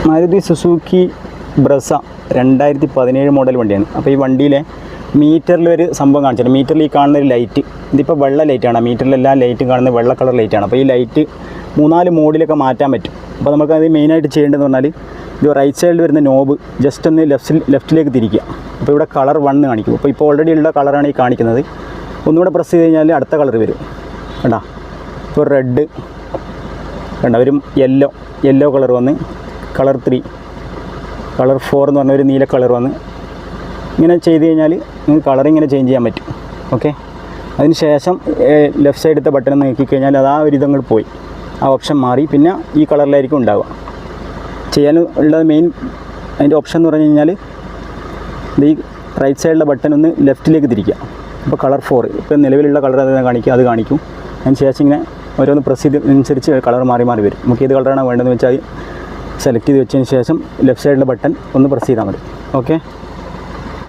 Maruti Suzuki Brezza 2017 model വണ്ടിയാണ്. അപ്പോൾ ഈ വണ്ടിയിലെ മീറ്ററിൽ ഒരു സംഭവം കാണിച്ചിട്ടുണ്ട്. മീറ്ററിൽ ഈ കാണുന്ന ഒരു ലൈറ്റ്, ഇതിപ്പോൾ വെള്ള ലൈറ്റാണ്. മീറ്ററിലെല്ലാം ലൈറ്റും കാണുന്നത് വെള്ള കളർ ലൈറ്റാണ്. അപ്പോൾ ഈ ലൈറ്റ് 3-4 മോഡിലൊക്കെ മാറ്റാൻ പറ്റും. അപ്പോൾ നമുക്കത് മെയിനായിട്ട് ചെയ്യേണ്ടതെന്ന് പറഞ്ഞാൽ ഇത് റൈറ്റ് സൈഡിൽ വരുന്ന നോബ് ജസ്റ്റ് ഒന്ന് ലെഫ്റ്റിലേക്ക് തിരിക്കുക. അപ്പോൾ ഇവിടെ കളർ 1 കാണിക്കും. അപ്പോൾ ഓൾറെഡി ഉള്ള കളറാണ് ഈ കാണിക്കുന്നത്. ഒന്നുകൂടെ പ്രസ് ചെയ്ത് കഴിഞ്ഞാൽ അടുത്ത കളർ വരും. കണ്ടാ, ഇപ്പോൾ റെഡ് കണ്ട വരും, യെല്ലോ കളർ വന്ന്, കളർ 3, കളർ 4 എന്ന് പറഞ്ഞ ഒരു നീല കളർ വന്ന്. ഇങ്ങനെ ചെയ്ത് കഴിഞ്ഞാൽ നിങ്ങൾക്ക് കളർ ഇങ്ങനെ ചേഞ്ച് ചെയ്യാൻ പറ്റും. ഓക്കെ, അതിന് ശേഷം ലെഫ്റ്റ് സൈഡത്തെ ബട്ടൺ നോക്കിക്കഴിഞ്ഞാൽ അത് ആ ഒരു ഇതങ്ങോട്ട് പോയി, ആ ഓപ്ഷൻ മാറി, പിന്നെ ഈ കളറിലായിരിക്കും ഉണ്ടാവുക. ചെയ്യാനുള്ള മെയിൻ അതിൻ്റെ ഓപ്ഷൻ എന്ന് പറഞ്ഞു കഴിഞ്ഞാൽ ഈ റൈറ്റ് സൈഡിലെ ബട്ടൺ ഒന്ന് ലെഫ്റ്റിലേക്ക് തിരിക്കുക. അപ്പോൾ കളർ 4 ഇപ്പോൾ നിലവിലുള്ള കളർ അത് കാണിക്കും, അത് കാണിക്കും. അതിന് ശേഷം ഇങ്ങനെ ഓരോന്ന് പ്രസ് ചെയ്തനുസരിച്ച് കളർ മാറി വേരും. നമുക്ക് ഏത് കളറാണ് വേണ്ടതെന്ന് വെച്ചാൽ സെലക്ട് ചെയ്ത് വെച്ചതിന് ശേഷം ലെഫ്റ്റ് സൈഡിലെ ബട്ടൺ ഒന്ന് പ്രസ് ചെയ്താൽ മതി. ഓക്കെ.